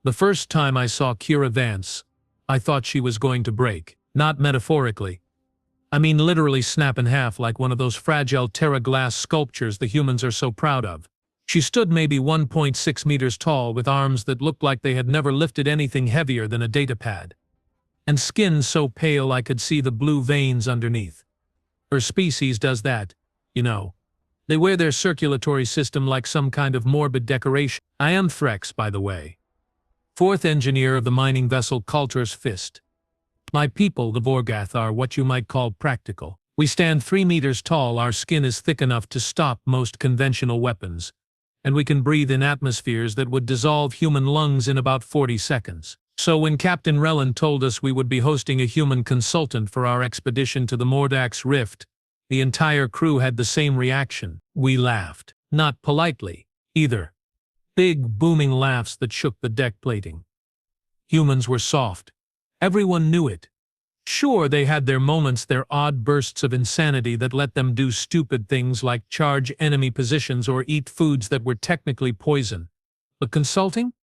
The first time I saw Kira Vance, I thought she was going to break. Not metaphorically. I mean literally snap in half like one of those fragile Terra glass sculptures the humans are so proud of. She stood maybe 1.6 meters tall with arms that looked like they had never lifted anything heavier than a datapad. And skin so pale I could see the blue veins underneath. Her species does that, you know. They wear their circulatory system like some kind of morbid decoration. I am Threx, by the way. Fourth engineer of the mining vessel Culture's Fist. My people, the Vorgath, are what you might call practical. We stand 3 meters tall, our skin is thick enough to stop most conventional weapons, and we can breathe in atmospheres that would dissolve human lungs in about 40 seconds. So when Captain Rellan told us we would be hosting a human consultant for our expedition to the Mordax Rift, the entire crew had the same reaction. We laughed. Not politely, either. Big, booming laughs that shook the deck plating. Humans were soft. Everyone knew it. Sure, they had their moments, their odd bursts of insanity that let them do stupid things like charge enemy positions or eat foods that were technically poison. But consulting?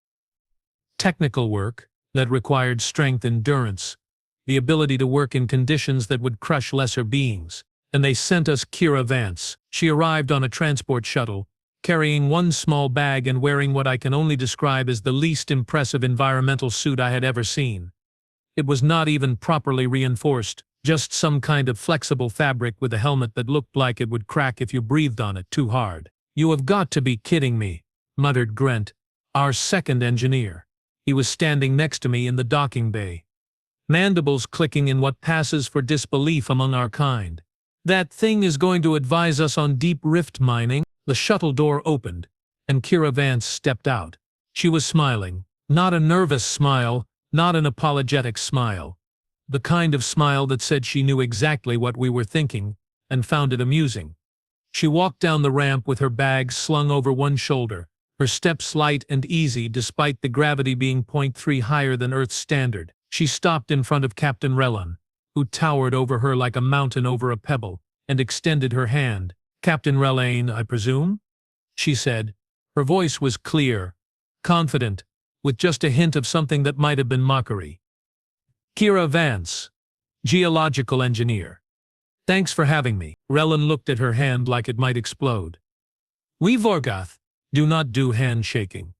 Technical work that required strength, endurance, the ability to work in conditions that would crush lesser beings. And they sent us Kira Vance. She arrived on a transport shuttle, carrying one small bag and wearing what I can only describe as the least impressive environmental suit I had ever seen. It was not even properly reinforced, just some kind of flexible fabric with a helmet that looked like it would crack if you breathed on it too hard. "You have got to be kidding me," muttered Grant, our second engineer. He was standing next to me in the docking bay, mandibles clicking in what passes for disbelief among our kind. "That thing is going to advise us on deep rift mining." The shuttle door opened, and Kira Vance stepped out. She was smiling, not a nervous smile, not an apologetic smile. The kind of smile that said she knew exactly what we were thinking, and found it amusing. She walked down the ramp with her bag slung over one shoulder, her steps light and easy despite the gravity being 0.3 higher than Earth's standard. She stopped in front of Captain Rellan, who towered over her like a mountain over a pebble, and extended her hand. "Captain Rellan, I presume?" she said. Her voice was clear, confident, with just a hint of something that might have been mockery. "Kira Vance, geological engineer. Thanks for having me." Rellan looked at her hand like it might explode. "We Vorgath do not do handshaking."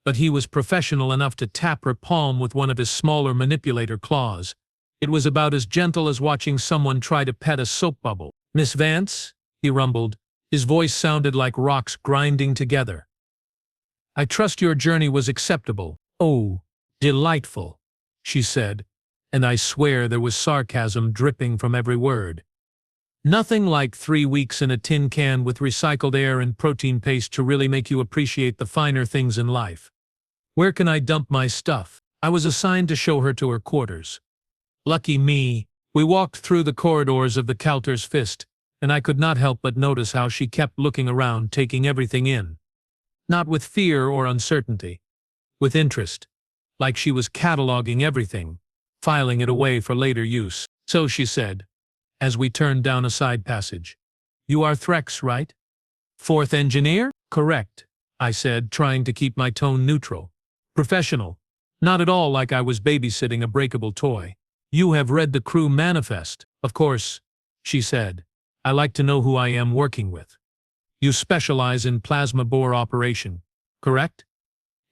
But he was professional enough to tap her palm with one of his smaller manipulator claws. It was about as gentle as watching someone try to pet a soap bubble. "Miss Vance?" he rumbled. His voice sounded like rocks grinding together. "I trust your journey was acceptable." "Oh, delightful," she said, and I swear there was sarcasm dripping from every word. "Nothing like 3 weeks in a tin can with recycled air and protein paste to really make you appreciate the finer things in life. Where can I dump my stuff?" I was assigned to show her to her quarters. Lucky me, we walked through the corridors of the Culture's Fist, and I could not help but notice how she kept looking around, taking everything in. Not with fear or uncertainty. With interest. Like she was cataloging everything, filing it away for later use. "So," she said, as we turned down a side passage, "you are Threx, right?" "Fourth engineer?" "Correct," I said, trying to keep my tone neutral. "Professional. Not at all like I was babysitting a breakable toy." "You have read the crew manifest." "Of course," she said. "I like to know who I am working with." "You specialize in plasma bore operation, correct?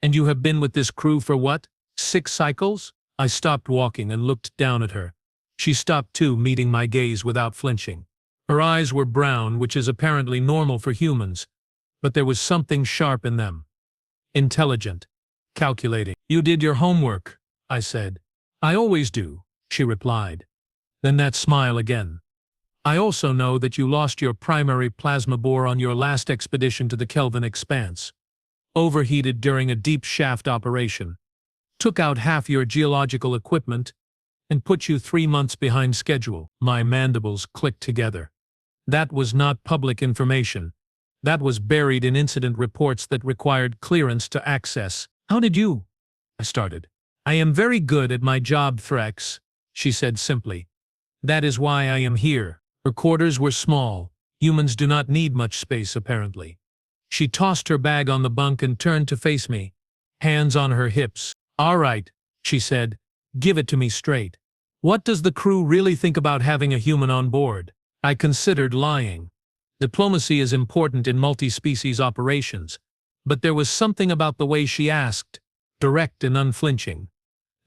And you have been with this crew for what, 6 cycles?" I stopped walking and looked down at her. She stopped too, meeting my gaze without flinching. Her eyes were brown, which is apparently normal for humans, but there was something sharp in them. Intelligent. Calculating. "You did your homework," I said. "I always do," she replied. Then that smile again. "I also know that you lost your primary plasma bore on your last expedition to the Kelvin Expanse. Overheated during a deep shaft operation. Took out half your geological equipment and put you 3 months behind schedule." My mandibles clicked together. That was not public information. That was buried in incident reports that required clearance to access. "How did you?" I started. "I am very good at my job, Threx," she said simply. "That is why I am here." Her quarters were small. Humans do not need much space, apparently. She tossed her bag on the bunk and turned to face me, hands on her hips. All right, she said. Give it to me straight. What does the crew really think about having a human on board? I considered lying. Diplomacy is important in multi-species operations, but there was something about the way she asked, direct and unflinching,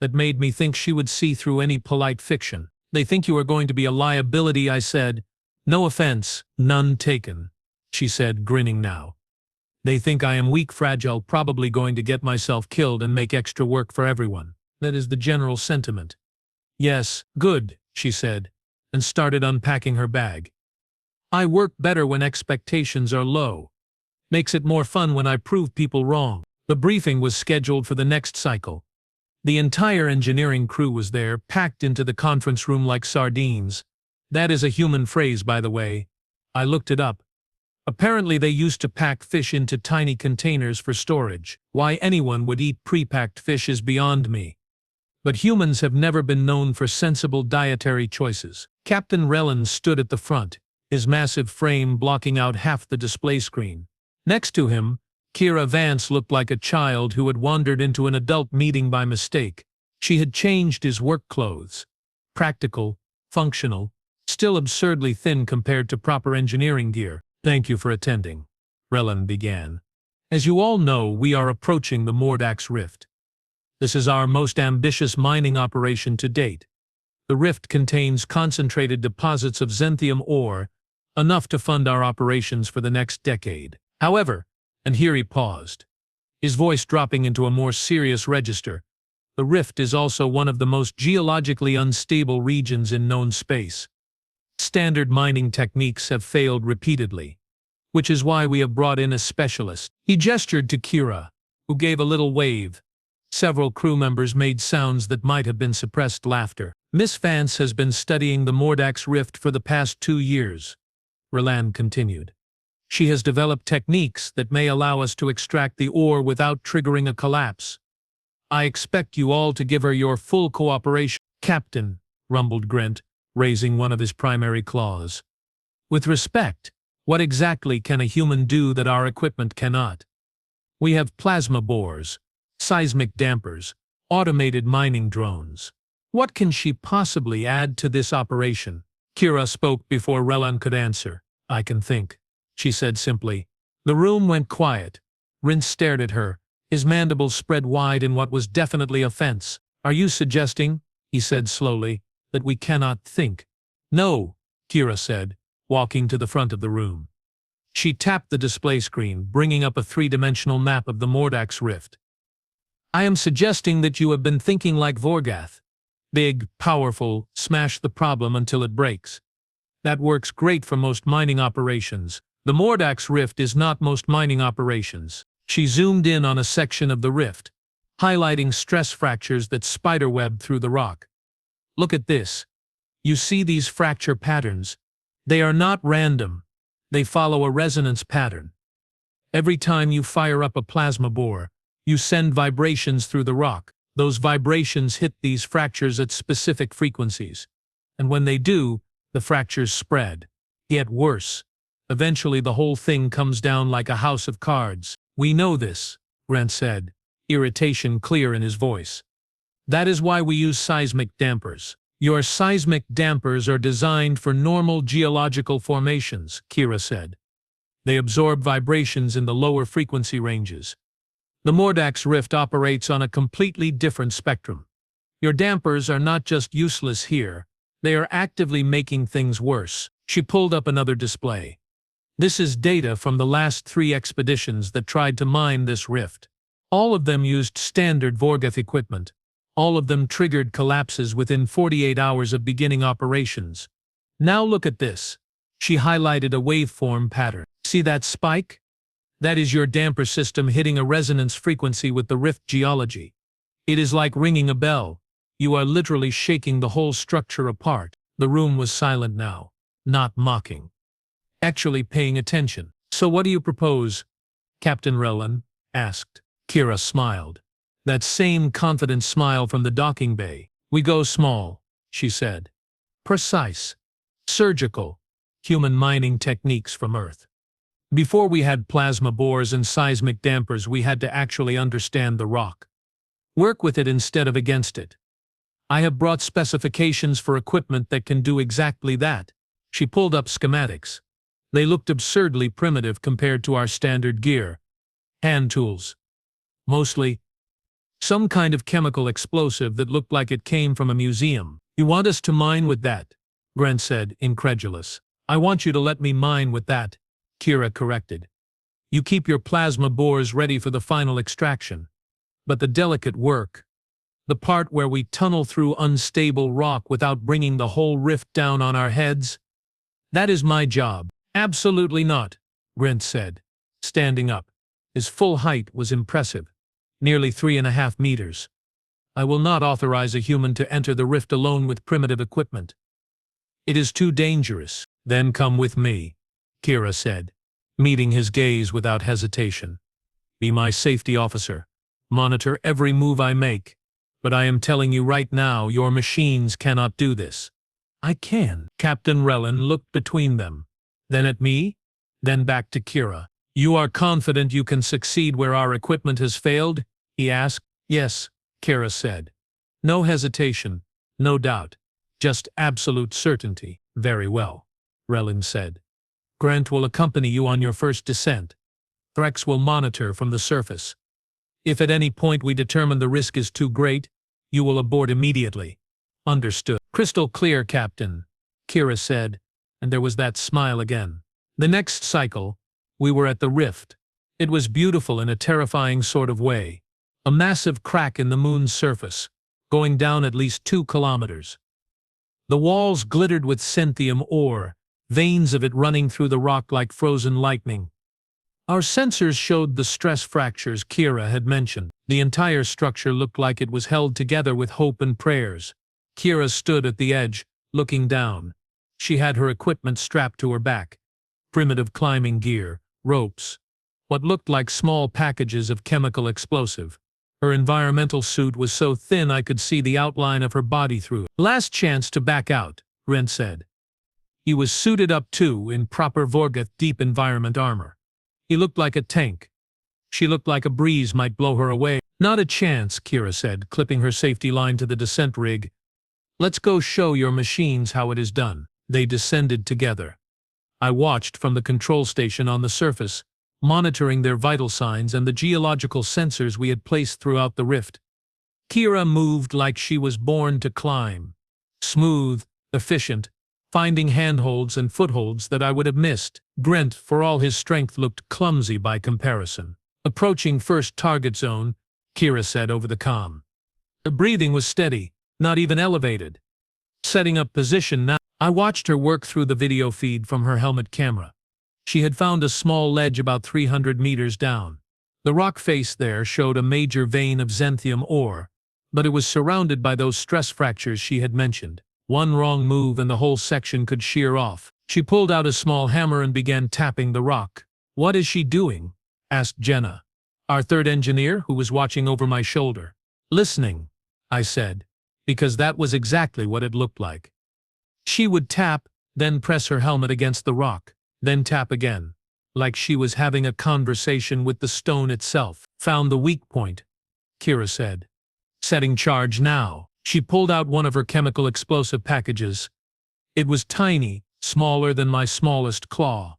that made me think she would see through any polite fiction. They think you are going to be a liability, I said. No offense, none taken, she said, grinning now. They think I am weak, fragile, probably going to get myself killed and make extra work for everyone. That is the general sentiment. Yes, good, she said, and started unpacking her bag. I work better when expectations are low. Makes it more fun when I prove people wrong. The briefing was scheduled for the next cycle. The entire engineering crew was there, packed into the conference room like sardines. That is a human phrase, by the way. I looked it up. Apparently they used to pack fish into tiny containers for storage. Why anyone would eat pre-packed fish is beyond me. But humans have never been known for sensible dietary choices. Captain Rellan stood at the front, his massive frame blocking out half the display screen. Next to him, Kira Vance looked like a child who had wandered into an adult meeting by mistake. She had changed his work clothes. Practical, functional, still absurdly thin compared to proper engineering gear. Thank you for attending, Rellan began. As you all know, we are approaching the Mordax Rift. This is our most ambitious mining operation to date. The rift contains concentrated deposits of xanthium ore, enough to fund our operations for the next decade. However, and here he paused, his voice dropping into a more serious register, the rift is also one of the most geologically unstable regions in known space. Standard mining techniques have failed repeatedly, which is why we have brought in a specialist. He gestured to Kira, who gave a little wave. Several crew members made sounds that might have been suppressed laughter. Miss Vance has been studying the Mordax Rift for the past 2 years, Rellan continued. She has developed techniques that may allow us to extract the ore without triggering a collapse. I expect you all to give her your full cooperation. Captain, rumbled Grant, raising one of his primary claws. With respect, what exactly can a human do that our equipment cannot? We have plasma bores, seismic dampers, automated mining drones. What can she possibly add to this operation? Kira spoke before Rellan could answer. I can think, she said simply. The room went quiet. Rince stared at her, his mandibles spread wide in what was definitely offense. Are you suggesting, he said slowly, that we cannot think? No, Kira said, walking to the front of the room. She tapped the display screen, bringing up a 3-dimensional map of the Mordax Rift. I am suggesting that you have been thinking like Vorgath. Big, powerful, smash the problem until it breaks. That works great for most mining operations. The Mordax Rift is not most mining operations. She zoomed in on a section of the rift, highlighting stress fractures that spiderweb through the rock. Look at this. You see these fracture patterns? They are not random. They follow a resonance pattern. Every time you fire up a plasma bore, you send vibrations through the rock. Those vibrations hit these fractures at specific frequencies. And when they do, the fractures spread, get worse. Eventually the whole thing comes down like a house of cards. We know this, Grant said, irritation clear in his voice. That is why we use seismic dampers. Your seismic dampers are designed for normal geological formations, Kira said. They absorb vibrations in the lower frequency ranges. The Mordax Rift operates on a completely different spectrum. Your dampers are not just useless here, they are actively making things worse. She pulled up another display. This is data from the last 3 expeditions that tried to mine this rift. All of them used standard Vorgath equipment. All of them triggered collapses within 48 hours of beginning operations. Now look at this. She highlighted a waveform pattern. See that spike? That is your damper system hitting a resonance frequency with the rift geology. It is like ringing a bell. You are literally shaking the whole structure apart. The room was silent now, not mocking. Actually paying attention. So what do you propose? Captain Rellan asked. Kira smiled. That same confident smile from the docking bay. We go small, she said. Precise. Surgical. Human mining techniques from Earth. Before we had plasma bores and seismic dampers, we had to actually understand the rock. Work with it instead of against it. I have brought specifications for equipment that can do exactly that. She pulled up schematics. They looked absurdly primitive compared to our standard gear. Hand tools. Mostly some kind of chemical explosive that looked like it came from a museum. You want us to mine with that? Brent said, incredulous. I want you to let me mine with that, Kira corrected. You keep your plasma bores ready for the final extraction. But the delicate work, the part where we tunnel through unstable rock without bringing the whole rift down on our heads, that is my job. Absolutely not, Brent said, standing up. His full height was impressive, nearly 3.5 meters. I will not authorize a human to enter the rift alone with primitive equipment. It is too dangerous. Then come with me, Kira said, meeting his gaze without hesitation. Be my safety officer. Monitor every move I make. But I am telling you right now, your machines cannot do this. I can. Captain Relin looked between them, then at me, then back to Kira. You are confident you can succeed where our equipment has failed? He asked. Yes, Kira said. No hesitation, no doubt, just absolute certainty. Very well, Relin said. Grant will accompany you on your first descent. Threx will monitor from the surface. If at any point we determine the risk is too great, you will abort immediately. Understood. Crystal clear, Captain, Kira said, and there was that smile again. The next cycle, we were at the rift. It was beautiful in a terrifying sort of way. A massive crack in the moon's surface, going down at least 2 kilometers. The walls glittered with Cynthium ore, veins of it running through the rock like frozen lightning. Our sensors showed the stress fractures Kira had mentioned. The entire structure looked like it was held together with hope and prayers. Kira stood at the edge, looking down. She had her equipment strapped to her back. Primitive climbing gear, ropes, what looked like small packages of chemical explosive. Her environmental suit was so thin I could see the outline of her body through it. Last chance to back out, Brent said. He was suited up too, in proper Vorgoth deep environment armor. He looked like a tank. She looked like a breeze might blow her away. Not a chance, Kira said, clipping her safety line to the descent rig. Let's go show your machines how it is done. They descended together. I watched from the control station on the surface, monitoring their vital signs and the geological sensors we had placed throughout the rift. Kira moved like she was born to climb. Smooth, efficient, finding handholds and footholds that I would have missed. Brent, for all his strength, looked clumsy by comparison. Approaching first target zone, Kira said over the comm. Her breathing was steady, not even elevated. Setting up position now. I watched her work through the video feed from her helmet camera. She had found a small ledge about 300 meters down. The rock face there showed a major vein of Xanthium ore, but it was surrounded by those stress fractures she had mentioned. One wrong move and the whole section could shear off. She pulled out a small hammer and began tapping the rock. What is she doing? Asked Jenna, our third engineer, who was watching over my shoulder. Listening, I said, because that was exactly what it looked like. She would tap, then press her helmet against the rock, then tap again, like she was having a conversation with the stone itself. Found the weak point, Kira said. Setting charge now. She pulled out one of her chemical explosive packages. It was tiny, smaller than my smallest claw.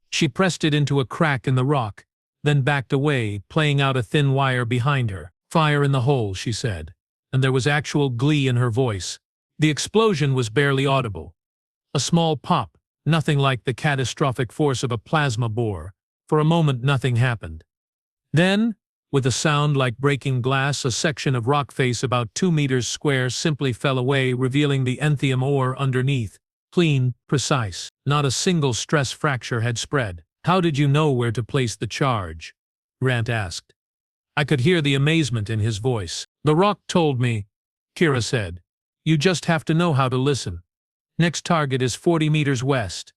She pressed it into a crack in the rock, then backed away, playing out a thin wire behind her. Fire in the hole, she said, and there was actual glee in her voice. The explosion was barely audible. A small pop, nothing like the catastrophic force of a plasma bore. For a moment nothing happened. Then, with a sound like breaking glass, a section of rock face about 2 meters square simply fell away, revealing the Xanthium ore underneath. Clean, precise. Not a single stress fracture had spread. How did you know where to place the charge? Grant asked. I could hear the amazement in his voice. The rock told me, Kira said. You just have to know how to listen. Next target is 40 meters west.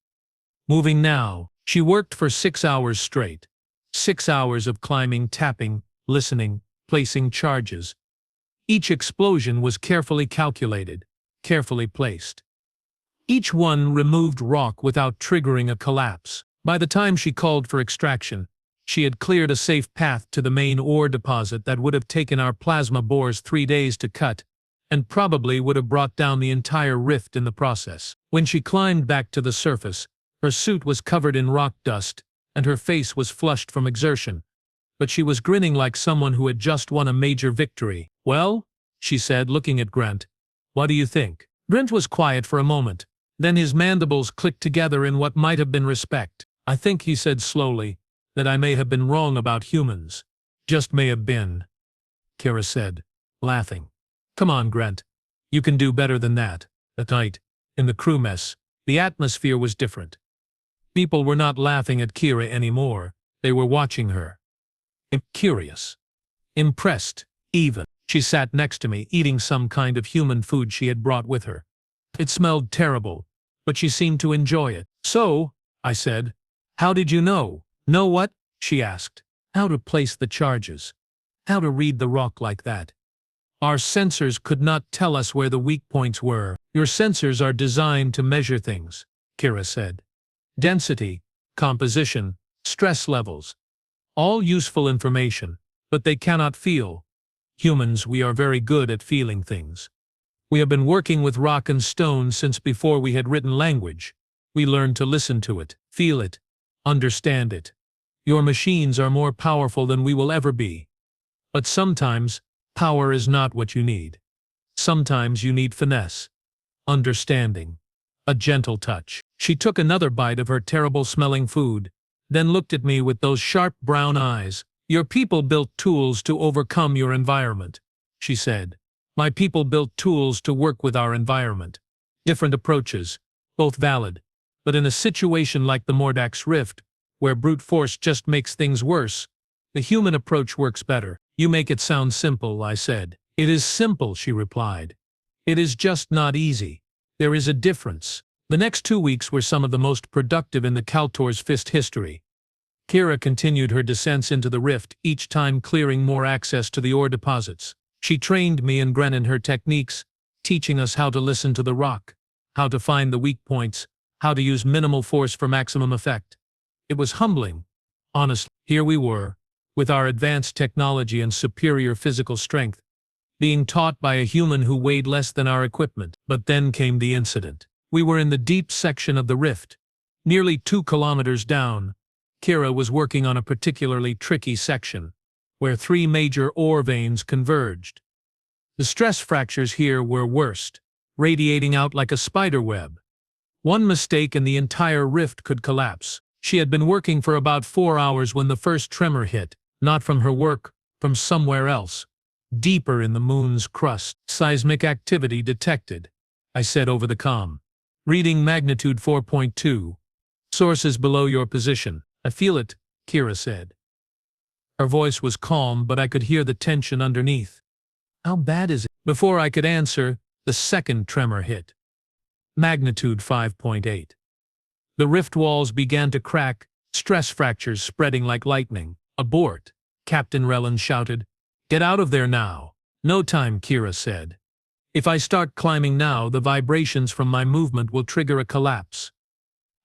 Moving now. She worked for 6 hours straight. 6 hours of climbing, tapping, listening, placing charges. Each explosion was carefully calculated, carefully placed. Each one removed rock without triggering a collapse. By the time she called for extraction, She had cleared a safe path to the main ore deposit that would have taken our plasma bores 3 days to cut, and probably would have brought down the entire rift in the process. When she climbed back to the surface, her suit was covered in rock dust, and her face was flushed from exertion, but she was grinning like someone who had just won a major victory. "Well," she said, looking at Grant, "what do you think?" Grant was quiet for a moment. Then his mandibles clicked together in what might have been respect. "I think," he said slowly, "that I may have been wrong about humans. Just may have been," Kira said, laughing. "Come on, Grant. You can do better than that." That night, in the crew mess, the atmosphere was different. People were not laughing at Kira anymore. They were watching her. Curious. Impressed, even. She sat next to me, eating some kind of human food she had brought with her. It smelled terrible, but she seemed to enjoy it. "So," I said, "how did you know?" "Know what?" she asked. "How to place the charges. How to read the rock like that. Our sensors could not tell us where the weak points were." "Your sensors are designed to measure things," Kira said. "Density, composition, stress levels. All useful information, but they cannot feel. Humans, we are very good at feeling things. We have been working with rock and stone since before we had written language. We learned to listen to it, feel it, understand it. Your machines are more powerful than we will ever be. But sometimes, power is not what you need. Sometimes you need finesse, understanding, a gentle touch." She took another bite of her terrible-smelling food, then looked at me with those sharp brown eyes. "Your people built tools to overcome your environment," she said. "My people built tools to work with our environment. Different approaches, both valid, but in a situation like the Mordax Rift, where brute force just makes things worse, the human approach works better." "You make it sound simple," I said. "It is simple," she replied. "It is just not easy. There is a difference." The next 2 weeks were some of the most productive in the Kaltor's Fist history. Kira continued her descents into the rift, each time clearing more access to the ore deposits. She trained me and Gren in her techniques, teaching us how to listen to the rock, how to find the weak points, how to use minimal force for maximum effect. It was humbling. Honestly, here we were, with our advanced technology and superior physical strength, being taught by a human who weighed less than our equipment. But then came the incident. We were in the deep section of the rift, nearly 2 kilometers down. Kira was working on a particularly tricky section, where 3 major ore veins converged. The stress fractures here were worst, radiating out like a spider web. One mistake and the entire rift could collapse. She had been working for about 4 hours when the first tremor hit, not from her work, from somewhere else, deeper in the moon's crust. "Seismic activity detected," I said over the comm. "Reading magnitude 4.2. Sources below your position." "I feel it," Kira said. Her voice was calm, but I could hear the tension underneath. "How bad is it?" Before I could answer, the second tremor hit. Magnitude 5.8. The rift walls began to crack, stress fractures spreading like lightning. "Abort," Captain Rellan shouted. "Get out of there now." "No time," Kira said. "If I start climbing now, the vibrations from my movement will trigger a collapse.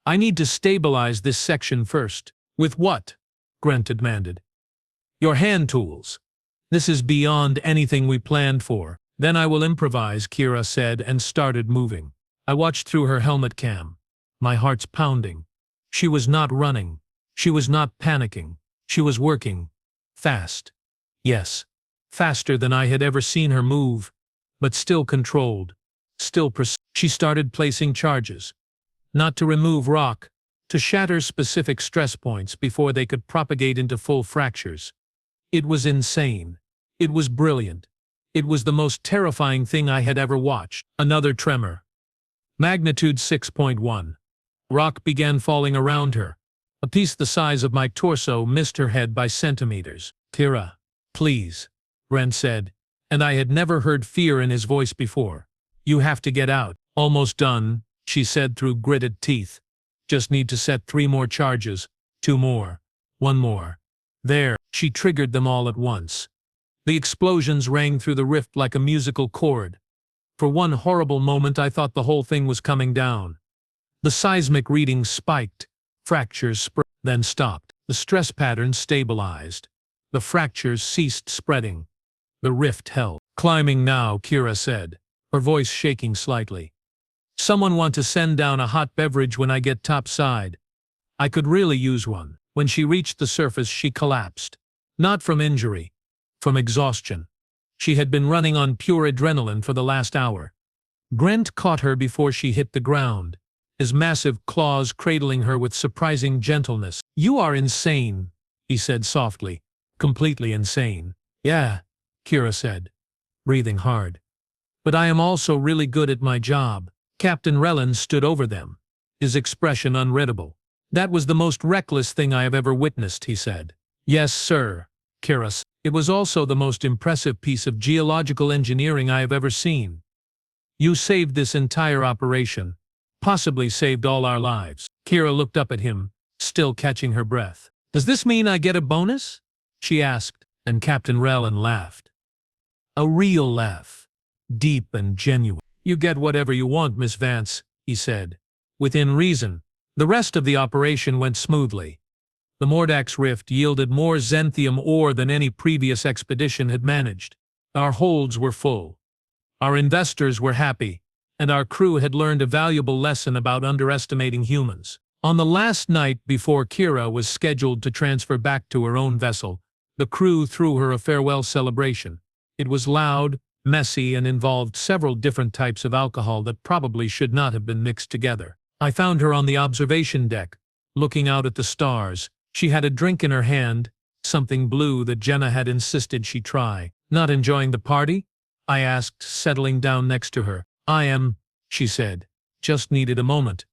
I need to stabilize this section first." "With what?" Grant demanded. "Your hand tools. This is beyond anything we planned for." "Then I will improvise," Kira said and started moving. I watched through her helmet cam. My heart's pounding. She was not running. She was not panicking. She was working. Fast. Yes, faster than I had ever seen her move, but still controlled. Still precise. She started placing charges. Not to remove rock, to shatter specific stress points before they could propagate into full fractures. It was insane. It was brilliant. It was the most terrifying thing I had ever watched. Another tremor. Magnitude 6.1. Rock began falling around her. A piece the size of my torso missed her head by centimeters. "Kira, please," Brent said, and I had never heard fear in his voice before. "You have to get out." "Almost done," she said through gritted teeth. "Just need to set 3 more charges, 2 more, 1 more. There." She triggered them all at once. The explosions rang through the rift like a musical chord. For one horrible moment I thought the whole thing was coming down. The seismic readings spiked, fractures spread, then stopped. The stress pattern stabilized. The fractures ceased spreading. The rift held. Climbing now, Kira said, her voice shaking slightly. Someone want to send down a hot beverage when I get topside. I could really use one. When she reached the surface, she collapsed. Not from injury, from exhaustion. She had been running on pure adrenaline for the last hour. Brent caught her before she hit the ground, his massive claws cradling her with surprising gentleness. "You are insane," he said softly. "Completely insane." "Yeah," Kira said, breathing hard. "But I am also really good at my job." Captain Rellan stood over them, his expression unreadable. "That was the most reckless thing I have ever witnessed," he said. "Yes, sir," Kira said. "It was also the most impressive piece of geological engineering I have ever seen. You saved this entire operation, possibly saved all our lives." Kira looked up at him, still catching her breath. "Does this mean I get a bonus?" she asked, and Captain Rellan laughed. A real laugh, deep and genuine. "You get whatever you want, Miss Vance," he said, "within reason." The rest of the operation went smoothly. The Mordax Rift yielded more xanthium ore than any previous expedition had managed. Our holds were full. Our investors were happy, and our crew had learned a valuable lesson about underestimating humans. On the last night before Kira was scheduled to transfer back to her own vessel, the crew threw her a farewell celebration. It was loud, messy, and involved several different types of alcohol that probably should not have been mixed together. I found her on the observation deck, looking out at the stars. She had a drink in her hand, something blue that Jenna had insisted she try. "Not enjoying the party?" I asked, settling down next to her. "I am," she said. "Just needed a moment.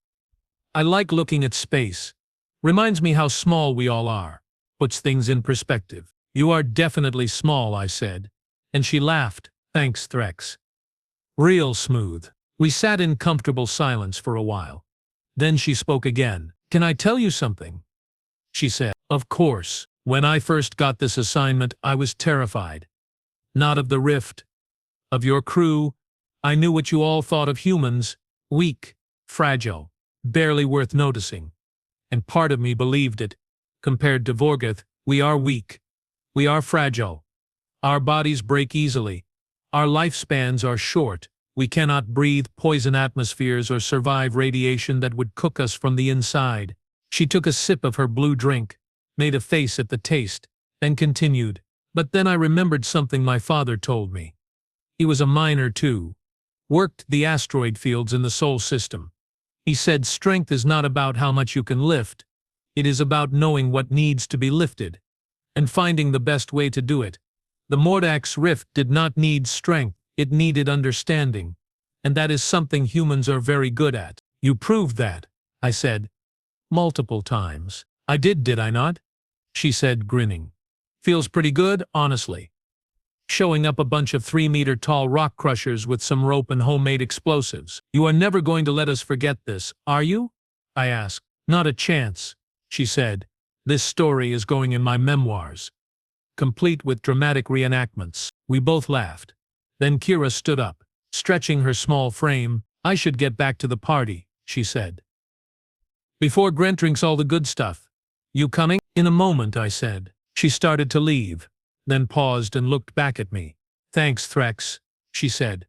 I like looking at space. Reminds me how small we all are. Puts things in perspective." "You are definitely small," I said. And she laughed. "Thanks, Threx." Real smooth. We sat in comfortable silence for a while. Then she spoke again. "Can I tell you something?" she said. "Of course. When I first got this assignment, I was terrified. Not of the rift. Of your crew. I knew what you all thought of humans. Weak, fragile, barely worth noticing. And part of me believed it. Compared to Vorgoth, we are weak. We are fragile. Our bodies break easily. Our lifespans are short. We cannot breathe poison atmospheres or survive radiation that would cook us from the inside." She took a sip of her blue drink, made a face at the taste, and continued. "But then I remembered something my father told me. He was a miner too. Worked the asteroid fields in the Sol system. He said strength is not about how much you can lift. It is about knowing what needs to be lifted, and finding the best way to do it. The Mordax Rift did not need strength, it needed understanding. And that is something humans are very good at." "You proved that," I said. "Multiple times." "I did I not?" she said, grinning. "Feels pretty good, honestly. Showing up a bunch of 3-meter-tall rock crushers with some rope and homemade explosives. You are never going to let us forget this, are you?" I asked. "Not a chance," she said. "This story is going in my memoirs, complete with dramatic reenactments." We both laughed. Then Kira stood up, stretching her small frame. "I should get back to the party," she said. "Before Brent drinks all the good stuff. You coming?" "In a moment," I said. She started to leave, then paused and looked back at me. "Thanks, Threx," she said,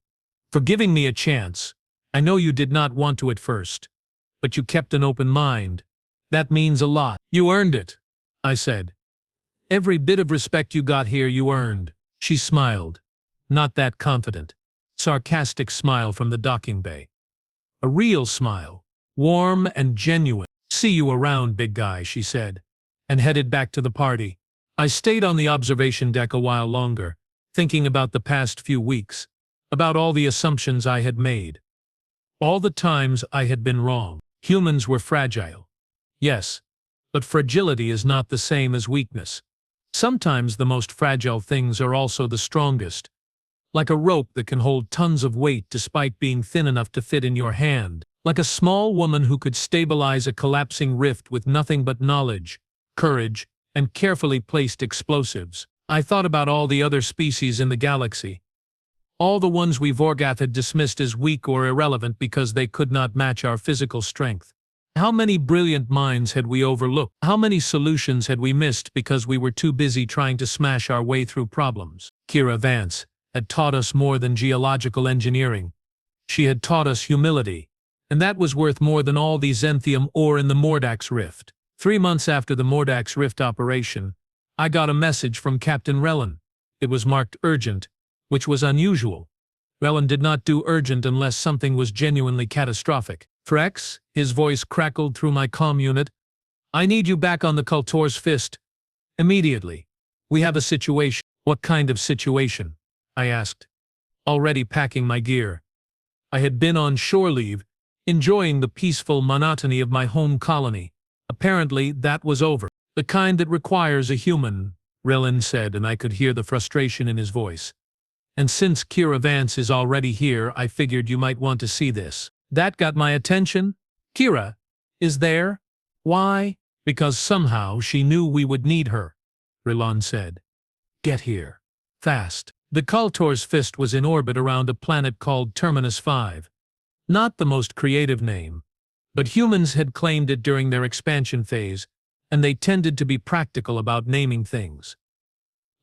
"for giving me a chance. I know you did not want to at first, but you kept an open mind. That means a lot." "You earned it," I said. "Every bit of respect you got here you earned." She smiled, not that confident, sarcastic smile from the docking bay. A real smile, warm and genuine. "See you around, big guy," she said, and headed back to the party. I stayed on the observation deck a while longer, thinking about the past few weeks, about all the assumptions I had made. All the times I had been wrong. Humans were fragile. Yes, but fragility is not the same as weakness. Sometimes the most fragile things are also the strongest. Like a rope that can hold tons of weight despite being thin enough to fit in your hand. Like a small woman who could stabilize a collapsing rift with nothing but knowledge, courage, and carefully placed explosives. I thought about all the other species in the galaxy. All the ones we Vorgoth had dismissed as weak or irrelevant because they could not match our physical strength. How many brilliant minds had we overlooked? How many solutions had we missed because we were too busy trying to smash our way through problems? Kira Vance had taught us more than geological engineering. She had taught us humility, and that was worth more than all the xanthium ore in the Mordax Rift. 3 months after the Mordax Rift operation, I got a message from Captain Rellan. It was marked urgent, which was unusual. Rellan did not do urgent unless something was genuinely catastrophic. Trex, his voice crackled through my comm unit. I need you back on the Kultor's Fist. Immediately. We have a situation. What kind of situation? I asked, already packing my gear. I had been on shore leave, enjoying the peaceful monotony of my home colony. Apparently, that was over. The kind that requires a human, Rellan said, and I could hear the frustration in his voice. And since Kira Vance is already here, I figured you might want to see this. That got my attention. Kira is there? Why? Because somehow she knew we would need her, Rellan said. Get here. Fast. The Kultor's Fist was in orbit around a planet called Terminus 5. Not the most creative name, but humans had claimed it during their expansion phase, and they tended to be practical about naming things.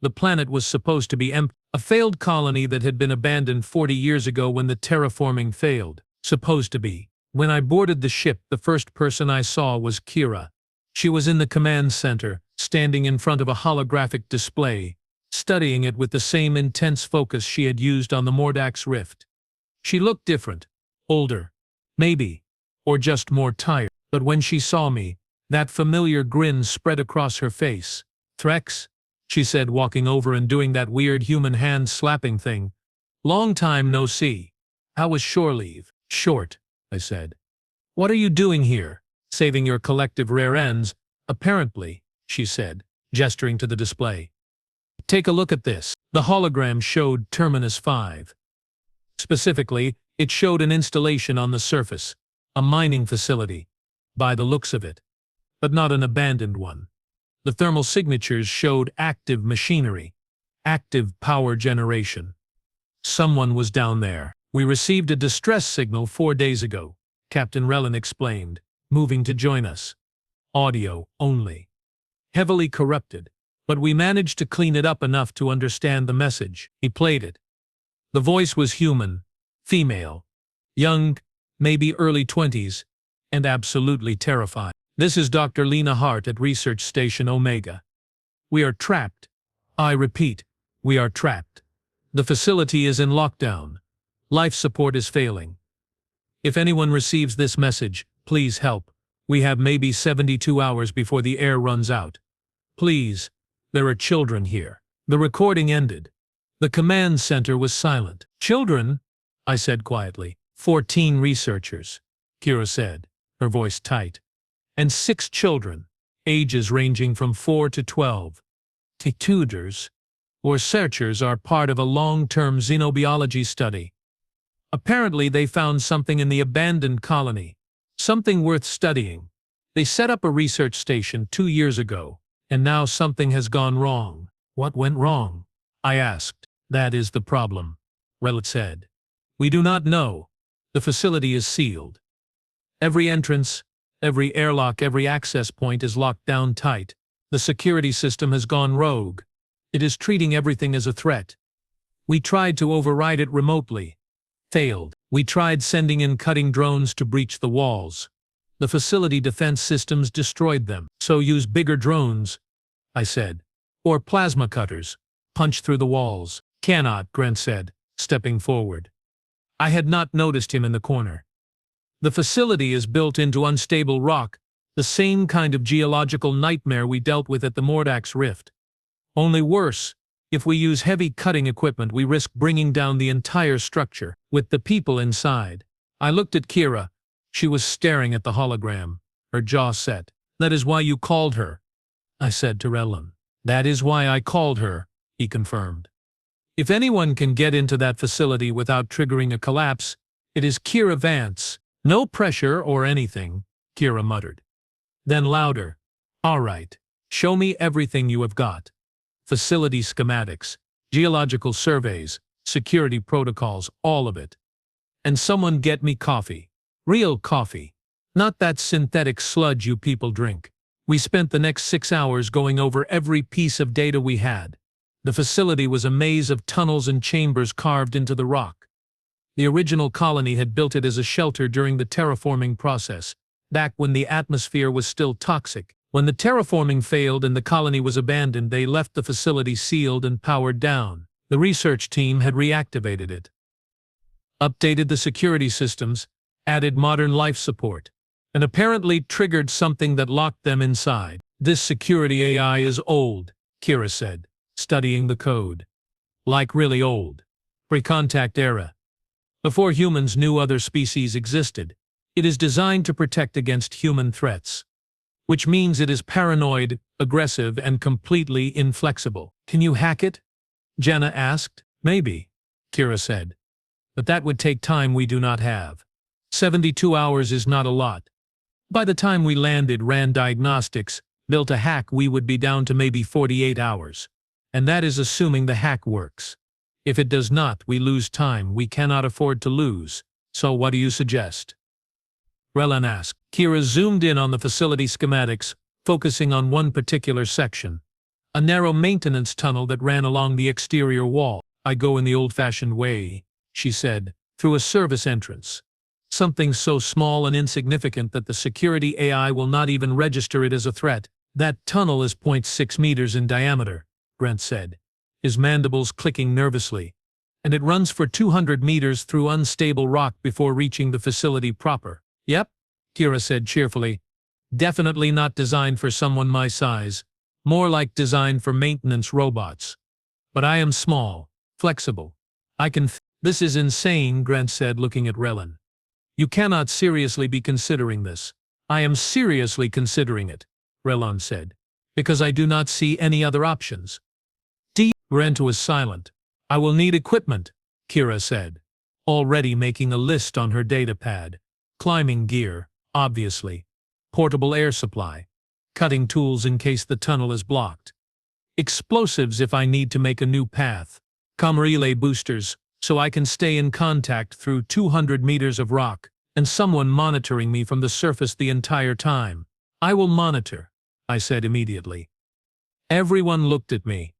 The planet was supposed to be a failed colony that had been abandoned 40 years ago when the terraforming failed. Supposed to be. When I boarded the ship, the first person I saw was Kira. She was in the command center, standing in front of a holographic display, studying it with the same intense focus she had used on the Mordax Rift. She looked different, older, maybe, or just more tired, but when she saw me, that familiar grin spread across her face. Trex, she said, walking over and doing that weird human hand-slapping thing. Long time no see. How was shore leave? Short, I said. What are you doing here? Saving your collective rare ends, apparently, she said, gesturing to the display. Take a look at this. The hologram showed Terminus 5. Specifically, it showed an installation on the surface, a mining facility, by the looks of it, but not an abandoned one. The thermal signatures showed active machinery, active power generation. Someone was down there. We received a distress signal 4 days ago, Captain Rellan explained, moving to join us. Audio only. Heavily corrupted, but we managed to clean it up enough to understand the message. He played it. The voice was human, female, young, maybe early 20s, and absolutely terrifying. This is Dr. Lena Hart at Research Station Omega. We are trapped. I repeat, we are trapped. The facility is in lockdown. Life support is failing. If anyone receives this message, please help. We have maybe 72 hours before the air runs out. Please, there are children here. The recording ended. The command center was silent. Children? I said quietly. 14 researchers, Kira said, her voice tight. And 6 children, ages ranging from 4 to 12. Tutors or searchers are part of a long-term xenobiology study. Apparently they found something in the abandoned colony, something worth studying. They set up a research station 2 years ago, and now something has gone wrong. What went wrong? I asked. That is the problem, Rellan said. We do not know. The facility is sealed. Every entrance, every airlock, every access point is locked down tight. The security system has gone rogue. It is treating everything as a threat. We tried to override it remotely. Failed. We tried sending in cutting drones to breach the walls. The facility defense systems destroyed them. So use bigger drones, I said. Or plasma cutters. Punch through the walls. Cannot, Grant said, stepping forward. I had not noticed him in the corner. The facility is built into unstable rock, the same kind of geological nightmare we dealt with at the Mordax Rift. Only worse. If we use heavy cutting equipment, we risk bringing down the entire structure, with the people inside. I looked at Kira. She was staring at the hologram, her jaw set. That is why you called her, I said to Rellan. That is why I called her, he confirmed. If anyone can get into that facility without triggering a collapse, it is Kira Vance. No pressure or anything, Kira muttered. Then louder. All right, show me everything you have got. Facility schematics, geological surveys, security protocols, all of it. And someone get me coffee. Real coffee. Not that synthetic sludge you people drink. We spent the next 6 hours going over every piece of data we had. The facility was a maze of tunnels and chambers carved into the rock. The original colony had built it as a shelter during the terraforming process, back when the atmosphere was still toxic. When the terraforming failed and the colony was abandoned, they left the facility sealed and powered down. The research team had reactivated it, updated the security systems, added modern life support, and apparently triggered something that locked them inside. This security AI is old, Kira said, studying the code. Like really old. Pre-contact era. Before humans knew other species existed. It is designed to protect against human threats. Which means it is paranoid, aggressive, and completely inflexible. Can you hack it? Jenna asked. Maybe, Kira said. But that would take time we do not have. 72 hours is not a lot. By the time we landed, ran diagnostics, built a hack, we would be down to maybe 48 hours. And that is assuming the hack works. If it does not, we lose time we cannot afford to lose. So what do you suggest? Relan asked. Kira zoomed in on the facility schematics, focusing on one particular section. A narrow maintenance tunnel that ran along the exterior wall. I go in the old-fashioned way, she said, through a service entrance. Something so small and insignificant that the security AI will not even register it as a threat. That tunnel is 0.6 meters in diameter, Brent said, his mandibles clicking nervously. And it runs for 200 meters through unstable rock before reaching the facility proper. Yep, Kira said cheerfully. Definitely not designed for someone my size. More like designed for maintenance robots. But I am small, flexible. I can This is insane, Grant said, looking at Relan. You cannot seriously be considering this. I am seriously considering it, Relan said, because I do not see any other options. Grant was silent. I will need equipment, Kira said, already making a list on her datapad. Climbing gear, obviously. Portable air supply. Cutting tools in case the tunnel is blocked. Explosives if I need to make a new path. Com relay boosters, so I can stay in contact through 200 meters of rock, and someone monitoring me from the surface the entire time. I will monitor, I said immediately. Everyone looked at me.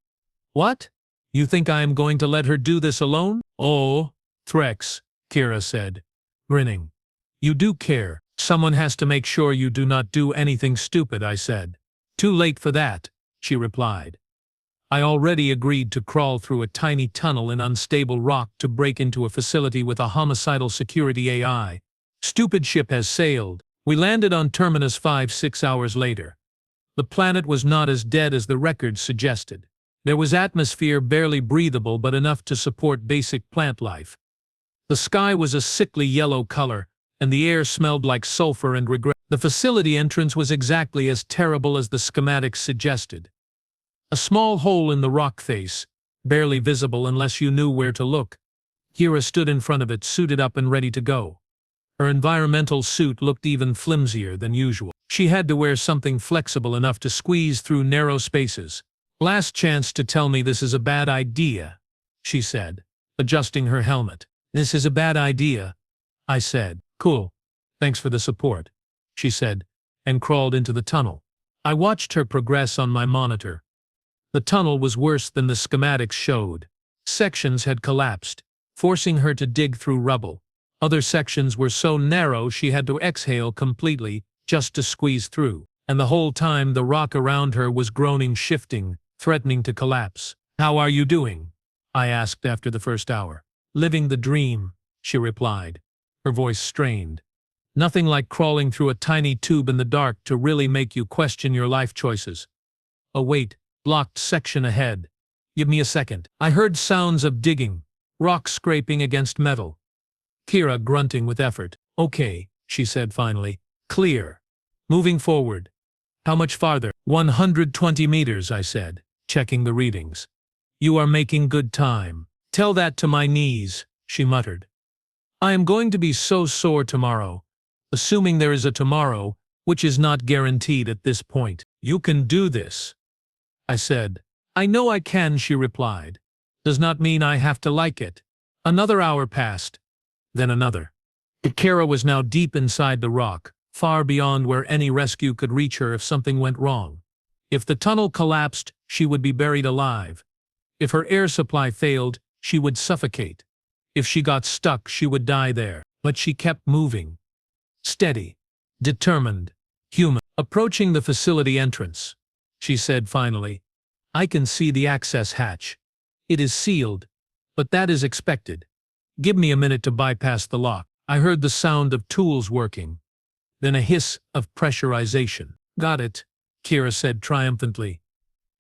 What? You think I am going to let her do this alone? Oh, Threx, Kira said, grinning. You do care. Someone has to make sure you do not do anything stupid, I said. Too late for that, she replied. I already agreed to crawl through a tiny tunnel in unstable rock to break into a facility with a homicidal security AI. Stupid ship has sailed. We landed on Terminus 5-6 hours later. The planet was not as dead as the records suggested. There was atmosphere barely breathable but enough to support basic plant life. The sky was a sickly yellow color, and the air smelled like sulfur and regret. The facility entrance was exactly as terrible as the schematics suggested. A small hole in the rock face, barely visible unless you knew where to look. Kira stood in front of it, suited up and ready to go. Her environmental suit looked even flimsier than usual. She had to wear something flexible enough to squeeze through narrow spaces. Last chance to tell me this is a bad idea, she said, adjusting her helmet. This is a bad idea, I said. Cool. Thanks for the support, she said, and crawled into the tunnel. I watched her progress on my monitor. The tunnel was worse than the schematics showed. Sections had collapsed, forcing her to dig through rubble. Other sections were so narrow she had to exhale completely just to squeeze through. And the whole time the rock around her was groaning, shifting, threatening to collapse. How are you doing? I asked after the first hour. Living the dream, she replied, her voice strained. Nothing like crawling through a tiny tube in the dark to really make you question your life choices. Oh wait, blocked section ahead. Give me a second. I heard sounds of digging, rock scraping against metal. Kira grunting with effort. Okay, she said finally. Clear. Moving forward. How much farther? 120 meters, I said, checking the readings. You are making good time. Tell that to my knees, she muttered. I am going to be so sore tomorrow. Assuming there is a tomorrow, which is not guaranteed at this point. You can do this, I said. I know I can, she replied. Does not mean I have to like it. Another hour passed. Then another. Kira was now deep inside the rock, far beyond where any rescue could reach her if something went wrong. If the tunnel collapsed, she would be buried alive. If her air supply failed, she would suffocate. If she got stuck, she would die there. But she kept moving. Steady, determined, human. Approaching the facility entrance, she said finally, "I can see the access hatch. It is sealed, but that is expected. Give me a minute to bypass the lock." I heard the sound of tools working, then a hiss of pressurization. "Got it," Kira said triumphantly.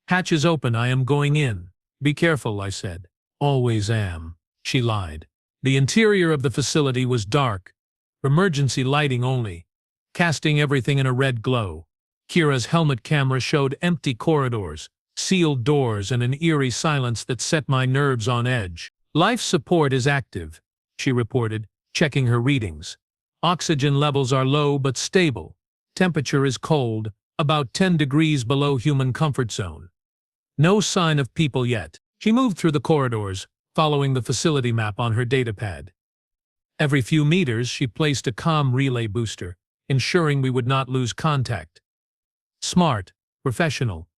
"Hatch is open, I am going in." "Be careful," I said. "Always am," she lied. The interior of the facility was dark, emergency lighting only, casting everything in a red glow. Kira's helmet camera showed empty corridors, sealed doors, and an eerie silence that set my nerves on edge. "Life support is active," she reported, checking her readings. "Oxygen levels are low but stable. Temperature is cold, about 10 degrees below human comfort zone. No sign of people yet." She moved through the corridors, following the facility map on her datapad. Every few meters, she placed a comm relay booster, ensuring we would not lose contact. Smart, professional.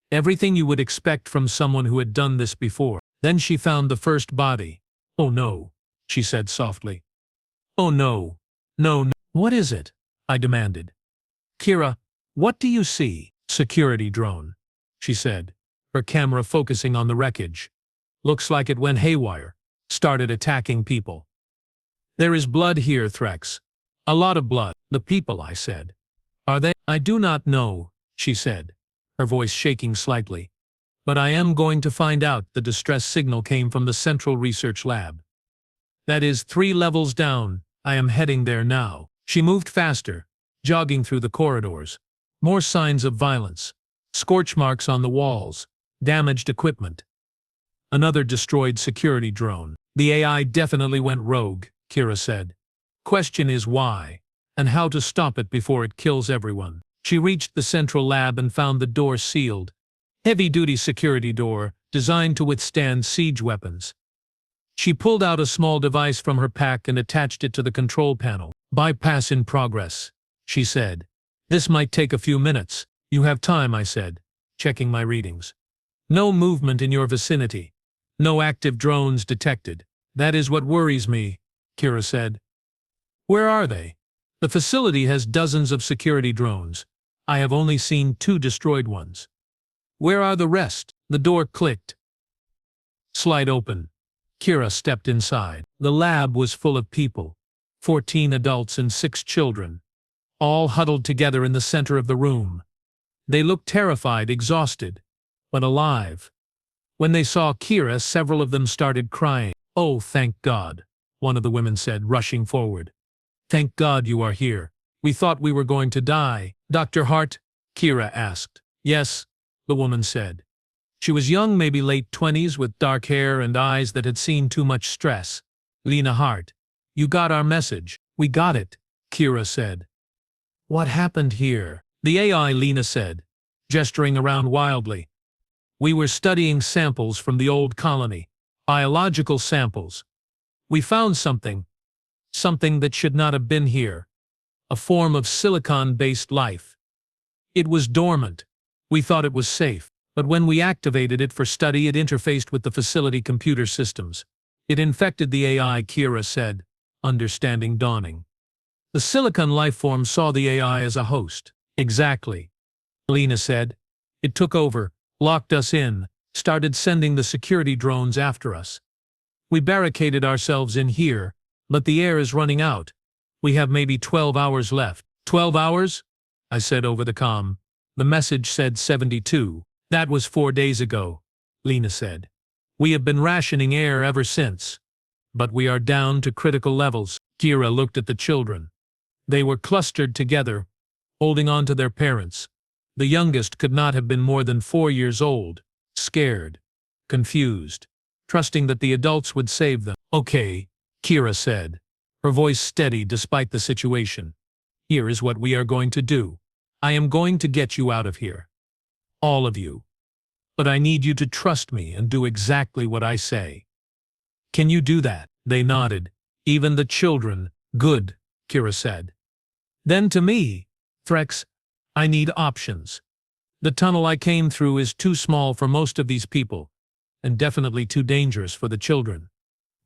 Everything you would expect from someone who had done this before. Then she found the first body. "Oh no," she said softly. "Oh no. No, no." "What is it?" I demanded. "Kira, what do you see?" "Security drone," she said, her camera focusing on the wreckage. "Looks like it went haywire. Started attacking people." "There is blood here, Threx. A lot of blood." "The people," I said. "Are they?" "I do not know," she said, her voice shaking slightly. "But I am going to find out." The distress signal came from the Central Research Lab. "That is 3 levels down. I am heading there now." She moved faster, jogging through the corridors. More signs of violence. Scorch marks on the walls. Damaged equipment. Another destroyed security drone. "The AI definitely went rogue," Kira said. "Question is why, and how to stop it before it kills everyone." She reached the central lab and found the door sealed. Heavy-duty security door, designed to withstand siege weapons. She pulled out a small device from her pack and attached it to the control panel. "Bypass in progress," she said. "This might take a few minutes." "You have time," I said, checking my readings. "No movement in your vicinity. No active drones detected." "That is what worries me," Kira said. "Where are they?" "The facility has dozens of security drones. I have only seen 2 destroyed ones." "Where are the rest?" The door clicked. Slide open. Kira stepped inside. The lab was full of people, 14 adults and 6 children, all huddled together in the center of the room. They looked terrified, exhausted, but alive. When they saw Kira, several of them started crying. "Oh, thank God," one of the women said, rushing forward. "Thank God you are here. We thought we were going to die." "Dr. Hart?" Kira asked. "Yes," the woman said. She was young, maybe late 20s, with dark hair and eyes that had seen too much stress. "Lena Hart. You got our message." "We got it," Kira said. "What happened here?" "The AI," Lena said, gesturing around wildly. "We were studying samples from the old colony. Biological samples. We found something. Something that should not have been here. A form of silicon-based life. It was dormant. We thought it was safe. But when we activated it for study, it interfaced with the facility computer systems. It infected the AI," Kira said, understanding dawning. "The silicon lifeform saw the AI as a host." "Exactly," Lena said. "It took over, locked us in, started sending the security drones after us. We barricaded ourselves in here, but the air is running out. We have maybe 12 hours left." "12 hours?" I said over the comm. The message said 72. "That was 4 days ago," Lena said. "We have been rationing air ever since. But we are down to critical levels." Kira looked at the children. They were clustered together, holding on to their parents. The youngest could not have been more than 4 years old, scared, confused, trusting that the adults would save them. "Okay," Kira said, her voice steady despite the situation. "Here is what we are going to do. I am going to get you out of here. All of you. But I need you to trust me and do exactly what I say." "Can you do that?" They nodded. "Even the children." "Good," Kira said. Then to me, Threx, I need options. The tunnel I came through is too small for most of these people, and definitely too dangerous for the children.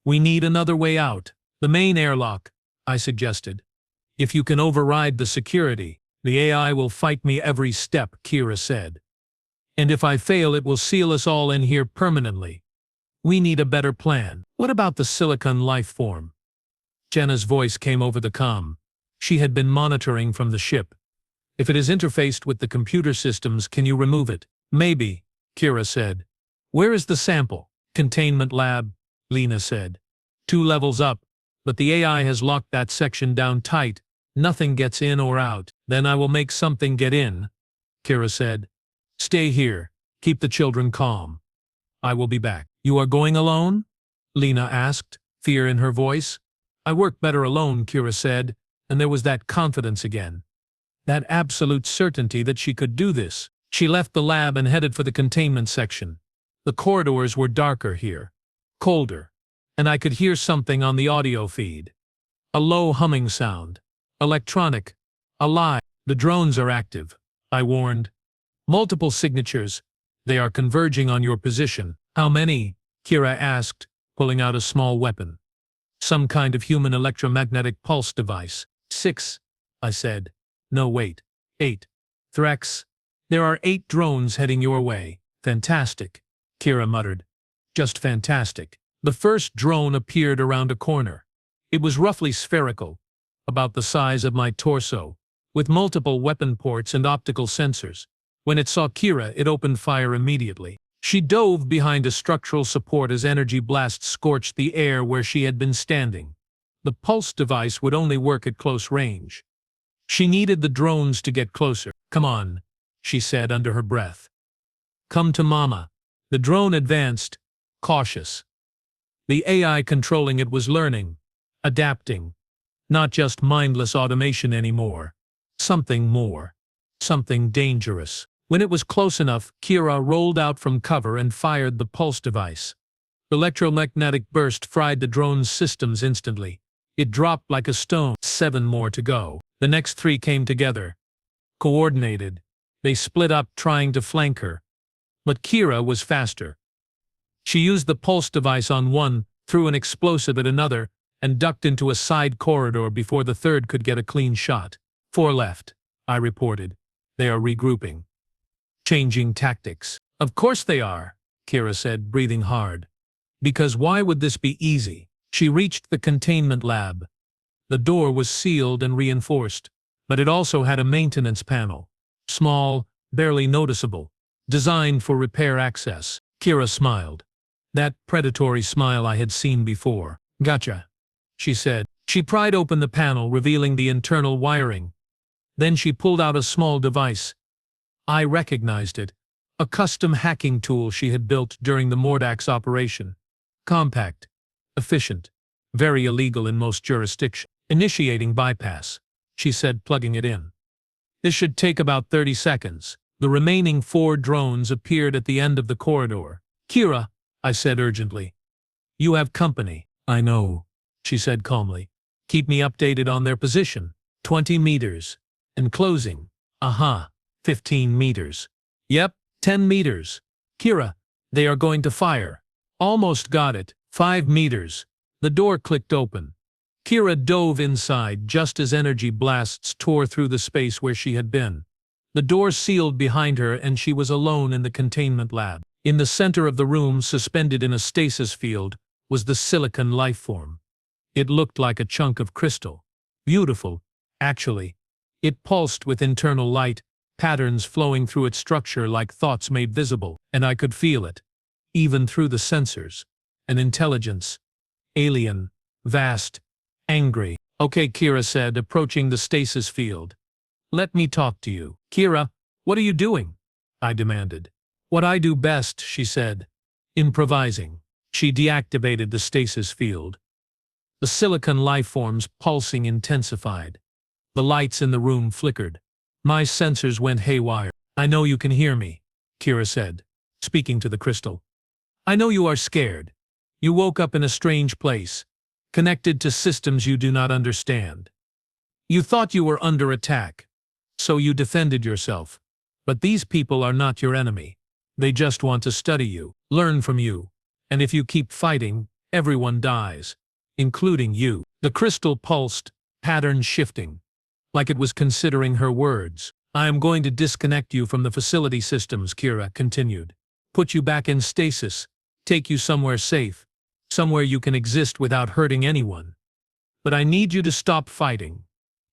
We need another way out. The main airlock, I suggested. If you can override the security, the AI will fight me every step, Kira said. And if I fail, it will seal us all in here permanently. We need a better plan. What about the silicon life form? Jenna's voice came over the comm. She had been monitoring from the ship. If it is interfaced with the computer systems, can you remove it? Maybe, Kira said. Where is the sample? Containment lab, Lena said. 2 levels up, but the AI has locked that section down tight. Nothing gets in or out. Then I will make something get in, Kira said. Stay here. Keep the children calm. I will be back. You are going alone? Lena asked, fear in her voice. I work better alone, Kira said, and there was that confidence again. That absolute certainty that she could do this. She left the lab and headed for the containment section. The corridors were darker here, colder, and I could hear something on the audio feed. A low humming sound. Electronic. Alive. The drones are active, I warned. Multiple signatures. They are converging on your position. How many? Kira asked, pulling out a small weapon. Some kind of human electromagnetic pulse device. 6, I said. No, wait. 8. Threx. There are 8 drones heading your way. Fantastic, Kira muttered. Just fantastic. The first drone appeared around a corner. It was roughly spherical, about the size of my torso, with multiple weapon ports and optical sensors. When it saw Kira, it opened fire immediately. She dove behind a structural support as energy blasts scorched the air where she had been standing. The pulse device would only work at close range. She needed the drones to get closer. Come on, she said under her breath. Come to Mama. The drone advanced, cautious. The AI controlling it was learning, adapting. Not just mindless automation anymore. Something more. Something dangerous. When it was close enough, Kira rolled out from cover and fired the pulse device. Electromagnetic burst fried the drone's systems instantly. It dropped like a stone. 7 more to go. The next 3 came together. Coordinated. They split up trying to flank her. But Kira was faster. She used the pulse device on one, threw an explosive at another, and ducked into a side corridor before the third could get a clean shot. 4 left, I reported. They are regrouping. Changing tactics. Of course they are, Kira said, breathing hard. Because why would this be easy? She reached the containment lab. The door was sealed and reinforced, but it also had a maintenance panel. Small, barely noticeable, designed for repair access. Kira smiled. That predatory smile I had seen before. Gotcha, she said. She pried open the panel, revealing the internal wiring. Then she pulled out a small device. I recognized it. A custom hacking tool she had built during the Mordax operation. Compact. Efficient. Very illegal in most jurisdictions. Initiating bypass, she said, plugging it in. This should take about 30 seconds. The remaining 4 drones appeared at the end of the corridor. Kira, I said urgently. You have company. I know, she said calmly. Keep me updated on their position. 20 meters. And closing. 15 meters. Yep, 10 meters. Kira, they are going to fire. Almost got it. 5 meters. The door clicked open. Kira dove inside just as energy blasts tore through the space where she had been. The door sealed behind her and she was alone in the containment lab. In the center of the room, suspended in a stasis field, was the silicon life form. It looked like a chunk of crystal. Beautiful, actually. It pulsed with internal light, patterns flowing through its structure like thoughts made visible, and I could feel it. Even through the sensors. An intelligence. Alien. Vast. Angry. Okay, Kira said, approaching the stasis field. Let me talk to you. Kira, what are you doing? I demanded. What I do best, she said. Improvising. She deactivated the stasis field. The silicon lifeforms pulsing intensified. The lights in the room flickered. My sensors went haywire. I know you can hear me, Kira said, speaking to the crystal. I know you are scared. You woke up in a strange place, connected to systems you do not understand. You thought you were under attack, so you defended yourself. But these people are not your enemy. They just want to study you, learn from you. And if you keep fighting, everyone dies, including you. The crystal pulsed, pattern shifting, like it was considering her words. I am going to disconnect you from the facility systems, Kira continued. Put you back in stasis, take you somewhere safe, somewhere you can exist without hurting anyone. But I need you to stop fighting.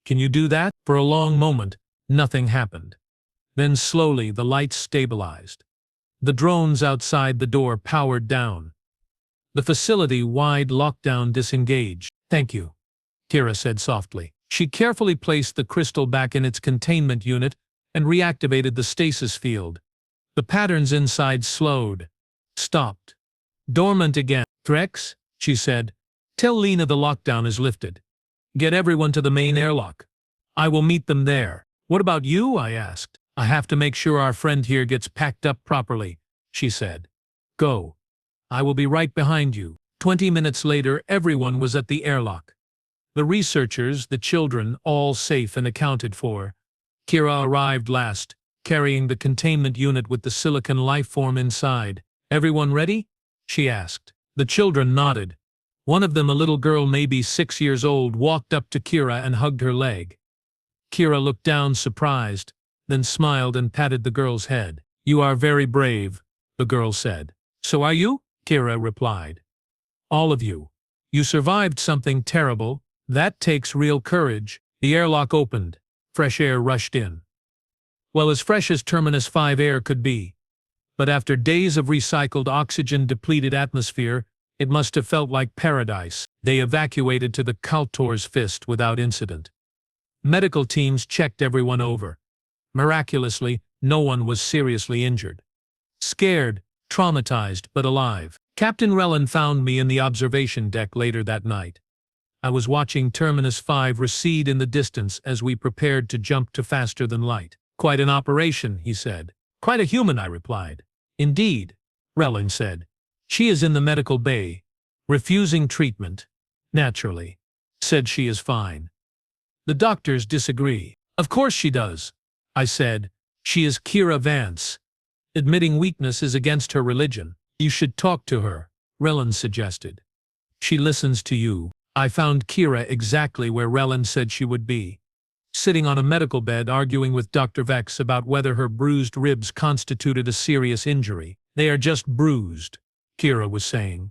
Can you do that? For a long moment, nothing happened. Then slowly the lights stabilized. The drones outside the door powered down. The facility-wide lockdown disengaged. Thank you, Kira said softly. She carefully placed the crystal back in its containment unit and reactivated the stasis field. The patterns inside slowed, stopped, dormant again. Threx, she said, tell Lena the lockdown is lifted. Get everyone to the main airlock. I will meet them there. What about you? I asked. I have to make sure our friend here gets packed up properly, she said. Go. I will be right behind you. 20 minutes later, everyone was at the airlock. The researchers, the children, all safe and accounted for. Kira arrived last, carrying the containment unit with the silicon life form inside. Everyone ready? She asked. The children nodded. One of them, a little girl maybe 6 years old, walked up to Kira and hugged her leg. Kira looked down surprised, then smiled and patted the girl's head. You are very brave, the girl said. So are you? Kira replied. All of you. You survived something terrible. That takes real courage. The airlock opened. Fresh air rushed in. Well, as fresh as Terminus 5 air could be. But after days of recycled oxygen-depleted atmosphere, it must have felt like paradise. They evacuated to the Kaltor's Fist without incident. Medical teams checked everyone over. Miraculously, no one was seriously injured. Scared, traumatized, but alive. Captain Rellan found me in the observation deck later that night. I was watching Terminus 5 recede in the distance as we prepared to jump to faster than light. Quite an operation, he said. Quite a human, I replied. Indeed, Rellan said. She is in the medical bay, refusing treatment. Naturally. Said she is fine. The doctors disagree. Of course she does, I said. She is Kira Vance. Admitting weakness is against her religion. You should talk to her, Rellan suggested. She listens to you. I found Kira exactly where Rellan said she would be. Sitting on a medical bed arguing with Dr. Vex about whether her bruised ribs constituted a serious injury. They are just bruised, Kira was saying.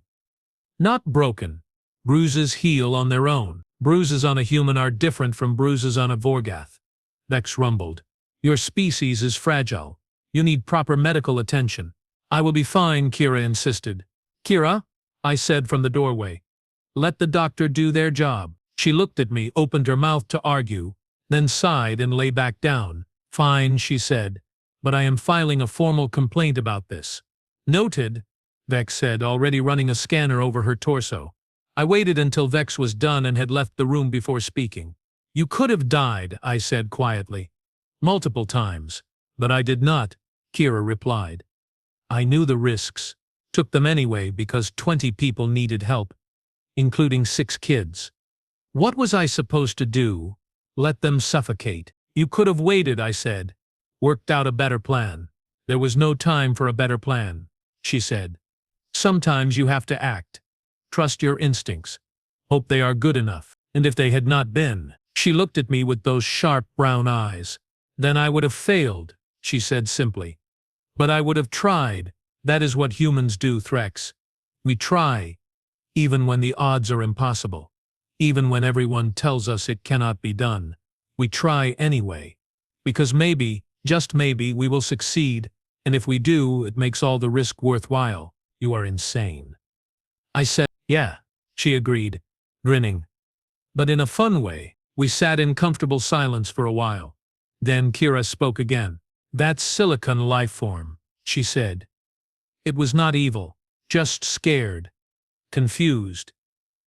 Not broken. Bruises heal on their own. Bruises on a human are different from bruises on a Vorgath. Vex rumbled. Your species is fragile. You need proper medical attention. I will be fine, Kira insisted. Kira, I said from the doorway. Let the doctor do their job. She looked at me, opened her mouth to argue, then sighed and lay back down. Fine, she said, but I am filing a formal complaint about this. Noted, Vex said, already running a scanner over her torso. I waited until Vex was done and had left the room before speaking. You could have died, I said quietly. Multiple times. But I did not, Kira replied. I knew the risks. Took them anyway because 20 people needed help, including 6 kids. What was I supposed to do? Let them suffocate. You could have waited, I said. Worked out a better plan. There was no time for a better plan, she said. Sometimes you have to act. Trust your instincts. Hope they are good enough. And if they had not been, she looked at me with those sharp brown eyes. Then I would have failed, she said simply. But I would have tried. That is what humans do, Threx. We try, even when the odds are impossible. Even when everyone tells us it cannot be done. We try anyway. Because maybe, just maybe, we will succeed, and if we do, it makes all the risk worthwhile. You are insane. I said, yeah, she agreed, grinning. But in a fun way. We sat in comfortable silence for a while. Then Kira spoke again. That's silicon life form, she said. It was not evil, just scared, confused.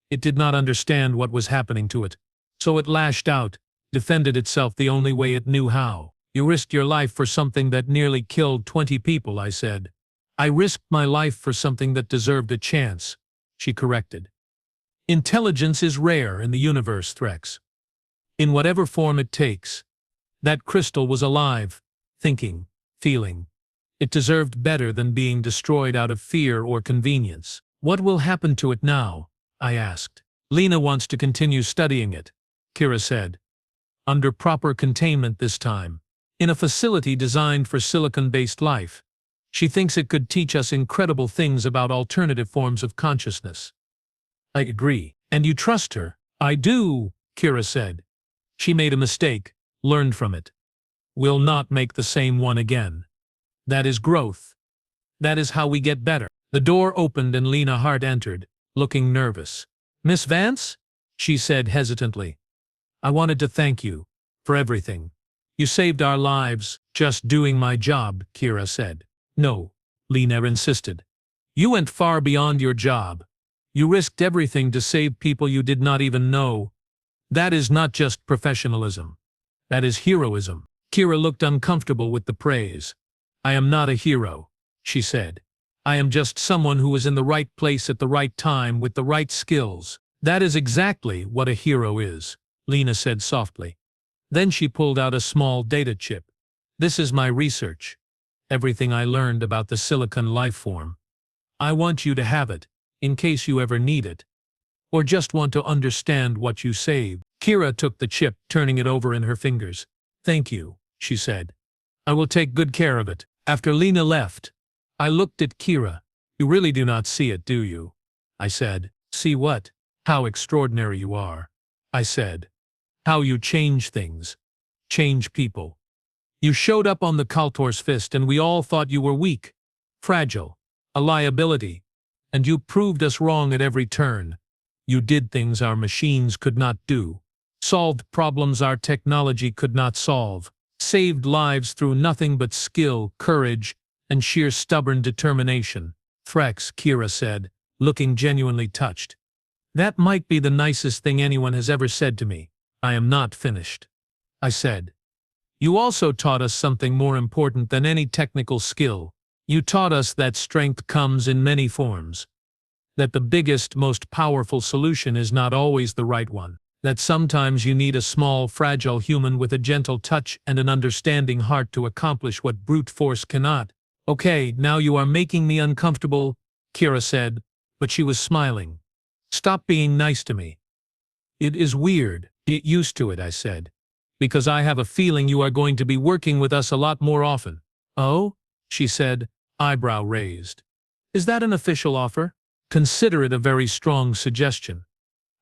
It did not understand what was happening to it, so it lashed out, defended itself the only way it knew how. You risked your life for something that nearly killed 20 people, I said. I risked my life for something that deserved a chance, she corrected. Intelligence is rare in the universe, Threx. in whatever form it takes. That crystal was alive, thinking, feeling. It deserved better than being destroyed out of fear or convenience. What will happen to it now? I asked. Lena wants to continue studying it, Kira said. Under proper containment this time. In a facility designed for silicon-based life. She thinks it could teach us incredible things about alternative forms of consciousness. I agree. And you trust her? I do, Kira said. She made a mistake, learned from it. We'll not make the same one again. That is growth. That is how we get better. The door opened and Lena Hart entered, looking nervous. Miss Vance? She said hesitantly. I wanted to thank you for everything. You saved our lives. Just doing my job, Kira said. No, Lena insisted. You went far beyond your job. You risked everything to save people you did not even know. That is not just professionalism. That is heroism. Kira looked uncomfortable with the praise. I am not a hero, she said. I am just someone who was in the right place at the right time with the right skills. That is exactly what a hero is, Lena said softly. Then she pulled out a small data chip. This is my research. Everything I learned about the silicon life form. I want you to have it, in case you ever need it. Or just want to understand what you saved. Kira took the chip, turning it over in her fingers. Thank you, she said. I will take good care of it. After Lena left, I looked at Kira. You really do not see it, do you? I said. See what? How extraordinary you are. I said. How you change things. Change people. You showed up on the Kaltor's fist and we all thought you were weak, fragile, a liability. And you proved us wrong at every turn. You did things our machines could not do. Solved problems our technology could not solve. Saved lives through nothing but skill, courage, and sheer stubborn determination. Frex, Kira said, looking genuinely touched. That might be the nicest thing anyone has ever said to me. I am not finished. I said. You also taught us something more important than any technical skill. You taught us that strength comes in many forms. That the biggest, most powerful solution is not always the right one. That sometimes you need a small, fragile human with a gentle touch and an understanding heart to accomplish what brute force cannot. Okay, now you are making me uncomfortable, Kira said, but she was smiling. Stop being nice to me. It is weird. Get used to it, I said. Because I have a feeling you are going to be working with us a lot more often. Oh? She said, eyebrow raised. Is that an official offer? Consider it a very strong suggestion.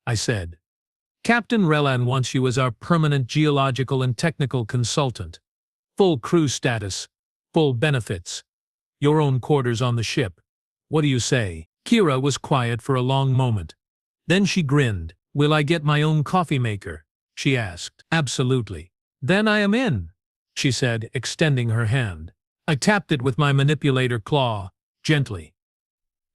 I said. Captain Relan wants you as our permanent geological and technical consultant. Full crew status. Full benefits. Your own quarters on the ship. What do you say? Kira was quiet for a long moment. Then she grinned. Will I get my own coffee maker? She asked. Absolutely. Then I am in, she said, extending her hand. I tapped it with my manipulator claw, gently.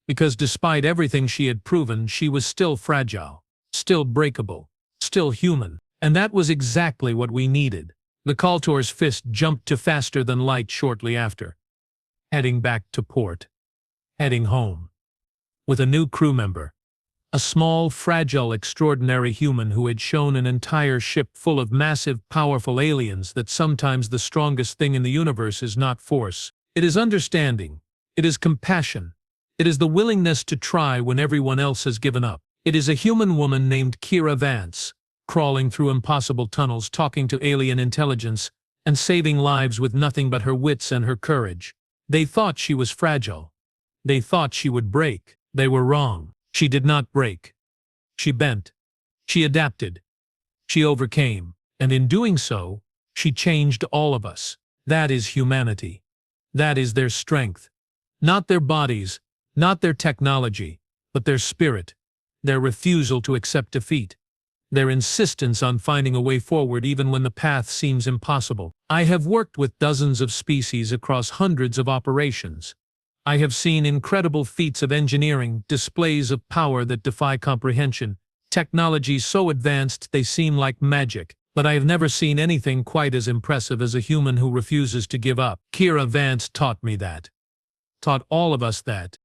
Because despite everything she had proven, she was still fragile, still breakable, still human. And that was exactly what we needed. The Kaltor's fist jumped to faster than light shortly after. Heading back to port. Heading home. With a new crew member. A small, fragile, extraordinary human who had shown an entire ship full of massive, powerful aliens that sometimes the strongest thing in the universe is not force. It is understanding. It is compassion. It is the willingness to try when everyone else has given up. It is a human woman named Kira Vance, crawling through impossible tunnels, talking to alien intelligence, and saving lives with nothing but her wits and her courage. They thought she was fragile. They thought she would break. They were wrong. She did not break. She bent. She adapted. She overcame. And in doing so, she changed all of us. That is humanity. That is their strength. Not their bodies, not their technology, but their spirit. Their refusal to accept defeat. Their insistence on finding a way forward even when the path seems impossible. I have worked with dozens of species across hundreds of operations. I have seen incredible feats of engineering, displays of power that defy comprehension, technologies so advanced they seem like magic, but I have never seen anything quite as impressive as a human who refuses to give up. Kira Vance taught me that. Taught all of us that.